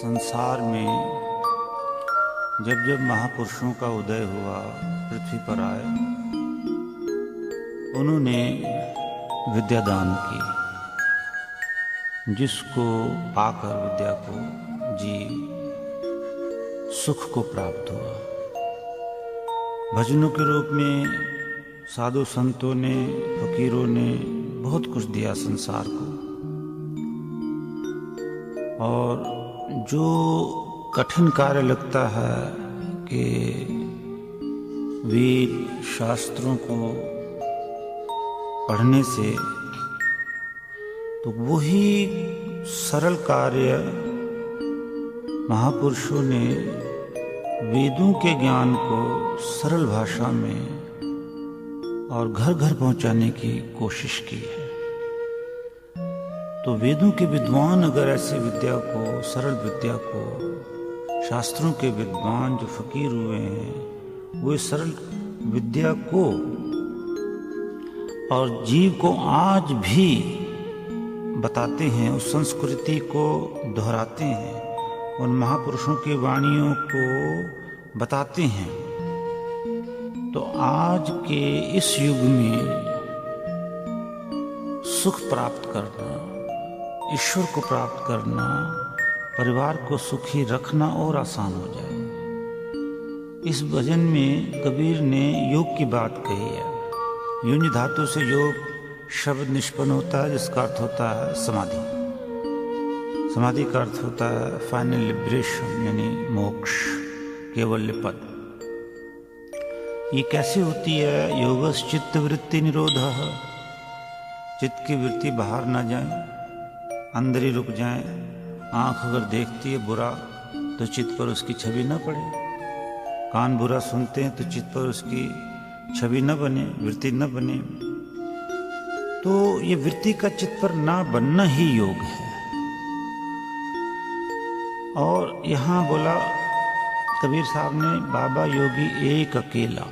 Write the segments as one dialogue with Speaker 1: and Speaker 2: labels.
Speaker 1: संसार में जब जब महापुरुषों का उदय हुआ, पृथ्वी पर आए, उन्होंने विद्यादान की, जिसको पाकर विद्या को जी सुख को प्राप्त हुआ। भजनों के रूप में साधु संतों ने, फकीरों ने बहुत कुछ दिया संसार को, और जो कठिन कार्य लगता है कि वेद शास्त्रों को पढ़ने से, तो वही सरल कार्य महापुरुषों ने वेदों के ज्ञान को सरल भाषा में और घर घर पहुंचाने की कोशिश की है। तो वेदों के विद्वान अगर ऐसी विद्या को, सरल विद्या को, शास्त्रों के विद्वान जो फकीर हुए हैं, वो इस सरल विद्या को और जीव को आज भी बताते हैं, उस संस्कृति को दोहराते हैं, उन महापुरुषों की वाणियों को बताते हैं, तो आज के इस युग में सुख प्राप्त करना, ईश्वर को प्राप्त करना, परिवार को सुखी रखना और आसान हो जाए। इस भजन में कबीर ने योग की बात कही है। युंज धातु से योग शब्द निष्पन्न होता है, जिसका अर्थ होता है समाधि। समाधि का अर्थ होता है फाइनल लिबरेशन, यानी मोक्ष, केवल्य पद। ये कैसे होती है? योगस चित्त वृत्ति निरोधः, चित्त की वृत्ति बाहर ना जाए, अंदर ही रुक जाए। आंख अगर देखती है बुरा तो चित्त पर उसकी छवि न पड़े, कान बुरा सुनते हैं तो चित्त पर उसकी छवि न बने, वृत्ति न बने। तो ये वृत्ति का चित्त पर ना बनना ही योग है। और यहाँ बोला कबीर साहब ने, बाबा योगी एक अकेला।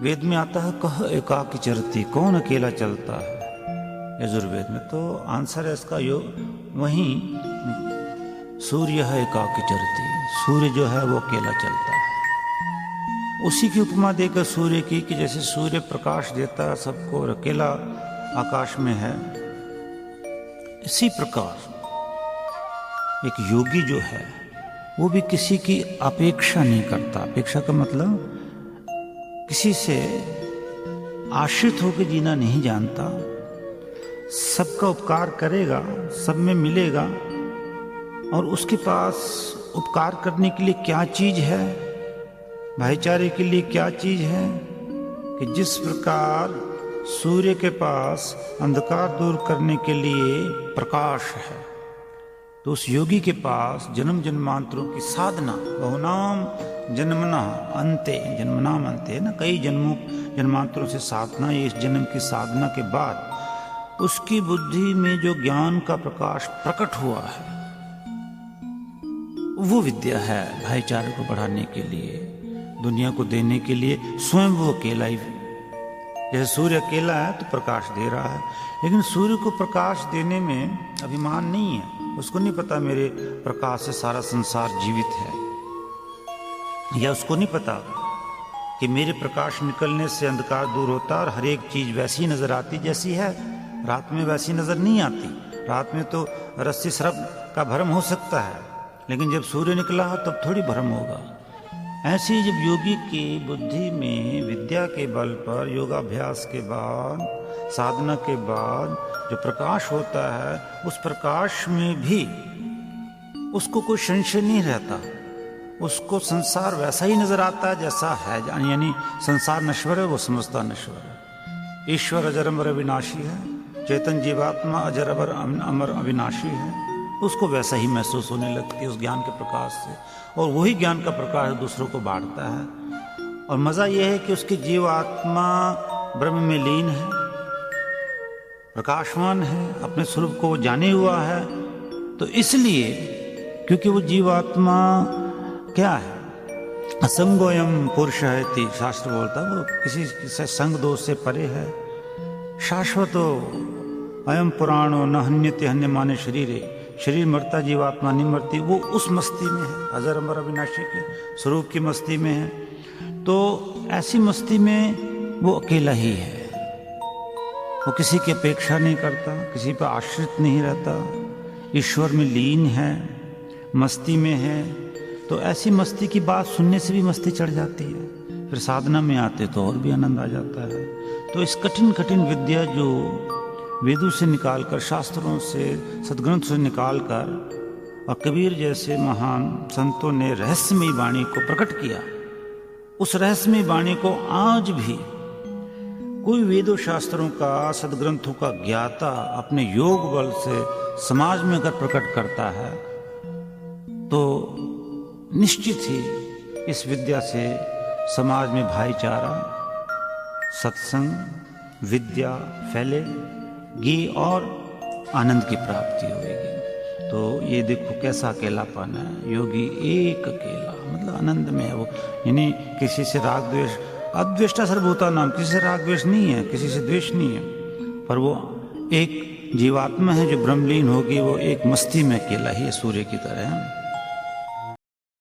Speaker 1: वेद में आता है कह एकाकी चरती, कौन अकेला चलता है यजुर्वेद में? तो आंसर है इसका योग वहीं सूर्य है एकाकी चरती, सूर्य जो है वो अकेला चलता है। उसी की उपमा देकर सूर्य की, कि जैसे सूर्य प्रकाश देता है सबको और अकेला आकाश में है, इसी प्रकार एक योगी जो है वो भी किसी की अपेक्षा नहीं करता। अपेक्षा का मतलब किसी से आश्रित होकर जीना नहीं जानता, सबका उपकार करेगा, सब में मिलेगा। और उसके पास उपकार करने के लिए क्या चीज है, भाईचारे के लिए क्या चीज है, कि जिस प्रकार सूर्य के पास अंधकार दूर करने के लिए प्रकाश है, तो उस योगी के पास जन्म जन्मांतरों की साधना, बहुनाम जन्मना अंते, जन्मनाम अंते ना, कई जन्मांतरों से साधना, इस जन्म की साधना के बाद उसकी बुद्धि में जो ज्ञान का प्रकाश प्रकट हुआ है, वो विद्या है भाईचारे को बढ़ाने के लिए, दुनिया को देने के लिए। स्वयं वो अकेला ही, जैसे सूर्य अकेला है तो प्रकाश दे रहा है, लेकिन सूर्य को प्रकाश देने में अभिमान नहीं है। उसको नहीं पता मेरे प्रकाश से सारा संसार जीवित है, या उसको नहीं पता कि मेरे प्रकाश निकलने से अंधकार दूर होता और हर एक चीज वैसी नजर आती जैसी है। रात में वैसी नजर नहीं आती, रात में तो रस्सी सर्प का भ्रम हो सकता है, लेकिन जब सूर्य निकला तब थोड़ी भ्रम होगा। ऐसे जब योगी की बुद्धि में विद्या के बल पर, योगाभ्यास के बाद, साधना के बाद जो प्रकाश होता है, उस प्रकाश में भी उसको कोई संशय नहीं रहता, उसको संसार वैसा ही नजर आता है जैसा है। यानी संसार नश्वर है, वो समझता नश्वर है। ईश्वर अजर अमर अविनाशी है, चेतन जीवात्मा अजर अमर अविनाशी है, उसको वैसा ही महसूस होने लगती है उस ज्ञान के प्रकाश से। और वही ज्ञान का प्रकाश दूसरों को बांटता है। और मजा यह है कि उसकी जीवात्मा ब्रह्म में लीन है, प्रकाशवान है, अपने स्वरूप को जाने हुआ है। तो इसलिए, क्योंकि वो जीवात्मा क्या है, असंगोयम पुरुष है, शास्त्र बोलता है, वो किसी से संग दोष से परे है। शाश्वतो अयम पुराणो न हन्यते हन्यमाने शरीरे, शरीर मरता, जीवात्मा नहीं मरती, वो उस मस्ती में है, अजर अमर अविनाशी के स्वरूप की मस्ती में है। तो ऐसी मस्ती में वो अकेला ही है, वो किसी की अपेक्षा नहीं करता, किसी पर आश्रित नहीं रहता, ईश्वर में लीन है, मस्ती में है। तो ऐसी मस्ती की बात सुनने से भी मस्ती चढ़ जाती है, फिर साधना में आते तो और भी आनंद आ जाता है। तो इस कठिन कठिन विद्या जो वेदों से निकालकर, शास्त्रों से, सद्ग्रंथ से निकालकर और कबीर जैसे महान संतों ने रहस्यमयी वाणी को प्रकट किया, उस रहस्यमयी वाणी को आज भी कोई वेदों शास्त्रों का, सद्ग्रंथों का ज्ञाता अपने योग बल से समाज में अगर प्रकट करता है तो निश्चित ही इस विद्या से समाज में भाईचारा, सत्संग, विद्या फैलेगी और आनंद की प्राप्ति होगी। तो ये देखो कैसा अकेलापन है, योगी एक अकेला, मतलब आनंद में है वो, यानी किसी से राग द्वेष, अद्वेष्टा सर्वभूता नाम, किसी से राग द्वेष नहीं है, किसी से द्वेष नहीं है, पर वो एक जीवात्मा है जो ब्रह्मलीन होगी, वो एक मस्ती में अकेला ही है, सूर्य की तरह है।